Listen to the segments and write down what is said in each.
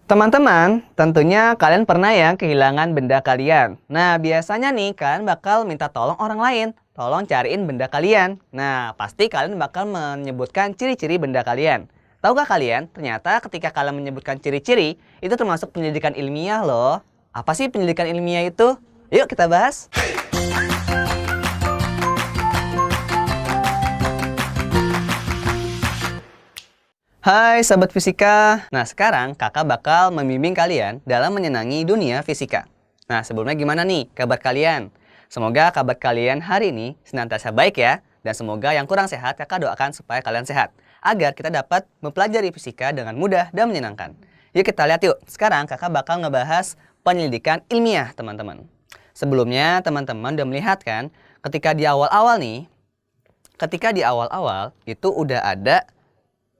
Teman-teman, tentunya kalian pernah ya kehilangan benda kalian. Nah, biasanya nih kalian bakal minta tolong orang lain. Tolong cariin benda kalian. Nah, pasti kalian bakal menyebutkan ciri-ciri benda kalian. Tahukah kalian, ternyata ketika kalian menyebutkan ciri-ciri, itu termasuk penyelidikan ilmiah loh. Apa sih penyelidikan ilmiah itu? Yuk kita bahas. Hai Sahabat Fisika. Nah sekarang kakak bakal membimbing kalian dalam menyenangi dunia fisika. Nah sebelumnya gimana nih kabar kalian? Semoga kabar kalian hari ini senantiasa baik ya. Dan semoga yang kurang sehat kakak doakan supaya kalian sehat. Agar kita dapat mempelajari fisika dengan mudah dan menyenangkan. Yuk kita lihat yuk. Sekarang kakak bakal ngebahas penyelidikan ilmiah teman-teman. Sebelumnya teman-teman udah melihat kan ketika di awal-awal itu udah ada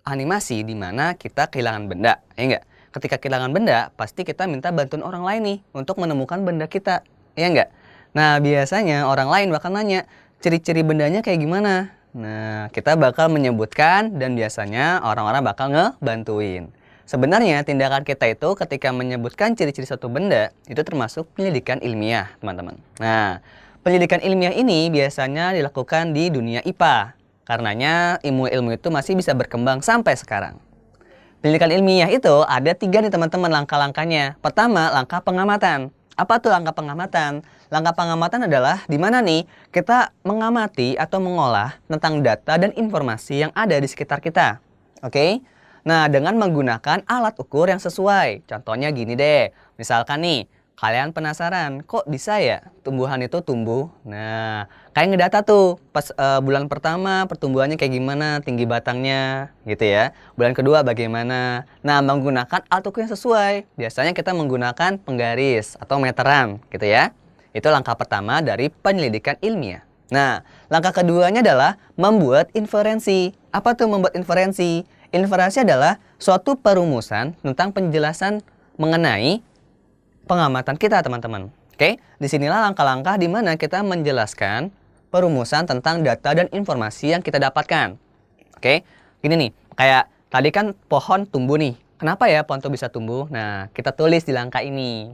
animasi di mana kita kehilangan benda, ya enggak? Ketika kehilangan benda, pasti kita minta bantuan orang lain nih untuk menemukan benda kita, ya enggak? Nah, biasanya orang lain bakal nanya, ciri-ciri bendanya kayak gimana? Nah, kita bakal menyebutkan dan biasanya orang-orang bakal ngebantuin. Sebenarnya tindakan kita itu ketika menyebutkan ciri-ciri suatu benda, itu termasuk penyelidikan ilmiah, teman-teman. Nah, penyelidikan ilmiah ini biasanya dilakukan di dunia IPA. Karenanya ilmu-ilmu itu masih bisa berkembang sampai sekarang. Pendidikan ilmiah itu ada 3 nih teman-teman langkah-langkahnya. Pertama, langkah pengamatan. Apa tuh langkah pengamatan? Langkah pengamatan adalah di mana nih kita mengamati atau mengolah tentang data dan informasi yang ada di sekitar kita. Oke? Nah, dengan menggunakan alat ukur yang sesuai. Contohnya gini deh. Misalkan nih, kalian penasaran, kok bisa ya tumbuhan itu tumbuh? Nah, kayak ngedata tuh, pas bulan pertama pertumbuhannya kayak gimana, tinggi batangnya, gitu ya. Bulan kedua bagaimana. Nah, menggunakan alat ukur yang sesuai. Biasanya kita menggunakan penggaris atau meteran, gitu ya. Itu langkah pertama dari penyelidikan ilmiah. Nah, langkah keduanya adalah membuat inferensi. Apa tuh membuat inferensi? Inferensi adalah suatu perumusan tentang penjelasan mengenai pengamatan kita teman-teman. Oke, disinilah langkah-langkah di mana kita menjelaskan perumusan tentang data dan informasi yang kita dapatkan. Oke, gini nih, kayak tadi kan pohon tumbuh nih. Kenapa ya pohon itu bisa tumbuh? Nah, kita tulis di langkah ini.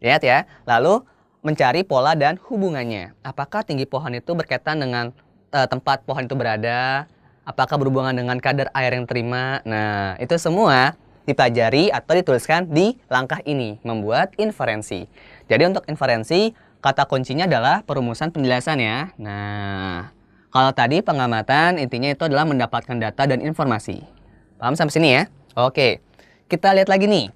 Lihat ya, lalu mencari pola dan hubungannya. Apakah tinggi pohon itu berkaitan dengan tempat pohon itu berada? Apakah berhubungan dengan kadar air yang terima? Nah, itu semua dipelajari atau dituliskan di langkah ini, membuat inferensi. Jadi untuk inferensi, kata kuncinya adalah perumusan penjelasan ya. Nah, kalau tadi pengamatan intinya itu adalah mendapatkan data dan informasi. Paham sampai sini ya? Oke, kita lihat lagi nih.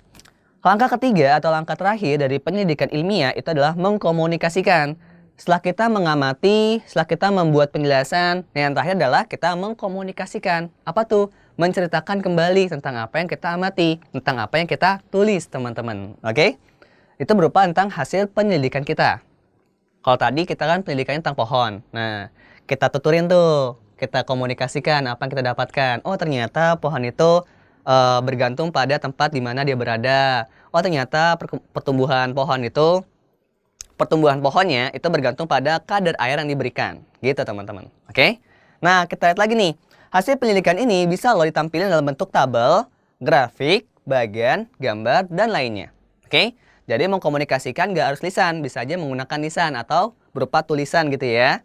Langkah ketiga atau langkah terakhir dari penyelidikan ilmiah itu adalah mengkomunikasikan. Setelah kita mengamati, setelah kita membuat penjelasan, yang terakhir adalah kita mengkomunikasikan. Apa tuh? Menceritakan kembali tentang apa yang kita amati, tentang apa yang kita tulis, teman-teman. Oke? Itu berupa tentang hasil penyelidikan kita. Kalau tadi kita kan penyelidikannya tentang pohon. Nah, kita tuturin tuh, kita komunikasikan apa yang kita dapatkan. Oh, ternyata pohon itu bergantung pada tempat di mana dia berada. Oh, ternyata pertumbuhan pohonnya itu bergantung pada kadar air yang diberikan. Gitu, teman-teman. Oke? Nah, kita lihat lagi nih. Hasil penyelidikan ini bisa loh ditampilkan dalam bentuk tabel, grafik, bagan, gambar, dan lainnya. Oke? Jadi mengkomunikasikan nggak harus lisan, bisa aja menggunakan lisan atau berupa tulisan gitu ya.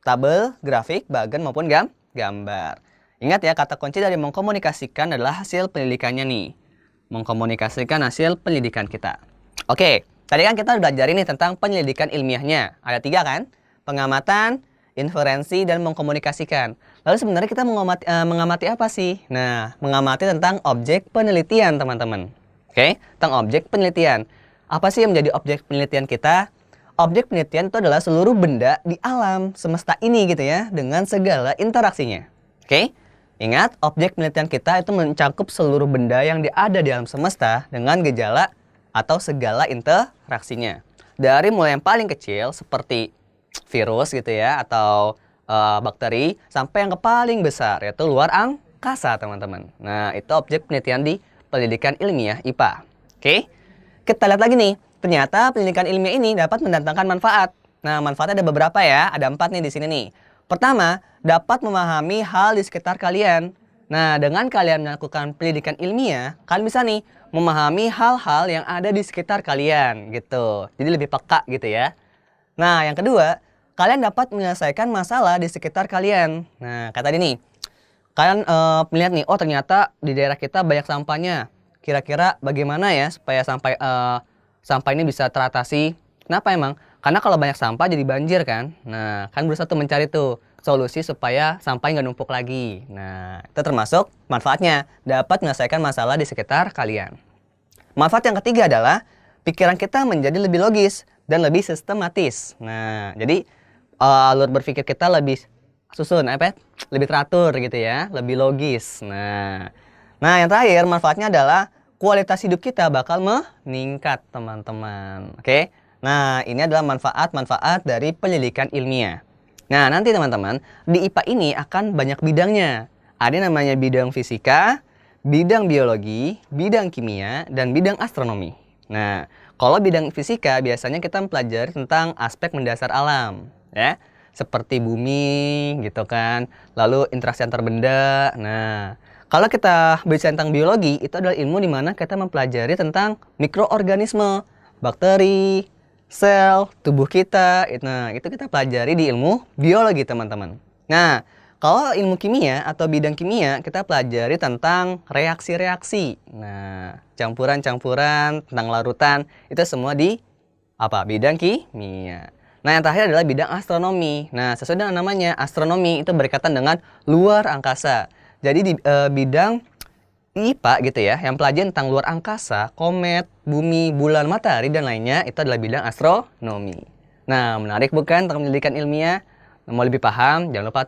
Tabel, grafik, bagan maupun gambar. Ingat ya, kata kunci dari mengkomunikasikan adalah hasil penyelidikannya nih. Mengkomunikasikan hasil penyelidikan kita. Oke, tadi kan kita udah belajar ini tentang penyelidikan ilmiahnya. Ada 3 kan? Pengamatan, inferensi, dan mengkomunikasikan. Lalu sebenarnya kita mengamati apa sih? Nah, mengamati tentang objek penelitian, teman-teman. Oke, tentang objek penelitian. Apa sih yang menjadi objek penelitian kita? Objek penelitian itu adalah seluruh benda di alam semesta ini gitu ya, dengan segala interaksinya. Oke, ingat objek penelitian kita itu mencakup seluruh benda yang ada di alam semesta dengan gejala atau segala interaksinya. Dari mulai yang paling kecil seperti virus gitu ya, atau bakteri, sampai yang paling besar yaitu luar angkasa, teman-teman. Nah, itu objek penelitian di pendidikan ilmiah IPA. Oke, kita lihat lagi nih. Ternyata pendidikan ilmiah ini dapat mendatangkan manfaat. Nah, manfaatnya ada beberapa ya. Ada 4 nih di sini nih. Pertama, dapat memahami hal di sekitar kalian. Nah, dengan kalian melakukan pendidikan ilmiah, kalian bisa nih memahami hal-hal yang ada di sekitar kalian gitu. Jadi lebih peka gitu ya. Nah, yang kedua, kalian dapat menyelesaikan masalah di sekitar kalian. Nah, kayak tadi nih, kalian melihat nih, oh ternyata di daerah kita banyak sampahnya. Kira-kira bagaimana ya supaya sampah ini bisa teratasi? Kenapa emang? Karena kalau banyak sampah jadi banjir kan. Nah, kan berusaha tuh mencari tuh solusi supaya sampah nggak numpuk lagi. Nah, itu termasuk manfaatnya, dapat menyelesaikan masalah di sekitar kalian. Manfaat yang ketiga adalah pikiran kita menjadi lebih logis dan lebih sistematis. Nah, jadi alur berpikir kita lebih susun, lebih teratur gitu ya, lebih logis. Nah, yang terakhir manfaatnya adalah kualitas hidup kita bakal meningkat, teman-teman. Oke? Nah, ini adalah manfaat-manfaat dari pendidikan ilmiah. Nah, nanti teman-teman, di IPA ini akan banyak bidangnya. Ada namanya bidang fisika, bidang biologi, bidang kimia, dan bidang astronomi. Nah, kalau bidang fisika biasanya kita mempelajari tentang aspek mendasar alam, ya. Seperti bumi gitu kan, lalu interaksi antar benda. Nah, kalau kita bicara tentang biologi, itu adalah ilmu di mana kita mempelajari tentang mikroorganisme, bakteri, sel, tubuh kita. Nah, itu kita pelajari di ilmu biologi, teman-teman. Nah, kalau ilmu kimia atau bidang kimia, kita pelajari tentang reaksi-reaksi. Nah, campuran-campuran, tentang larutan, itu semua di bidang kimia. Nah, yang terakhir adalah bidang astronomi. Nah, sesuai dengan namanya, astronomi itu berkaitan dengan luar angkasa. Jadi di bidang IPA gitu ya, yang pelajari tentang luar angkasa, komet, bumi, bulan, matahari, dan lainnya, itu adalah bidang astronomi. Nah, menarik bukan tentang pendidikan ilmiah? Mau lebih paham, jangan lupa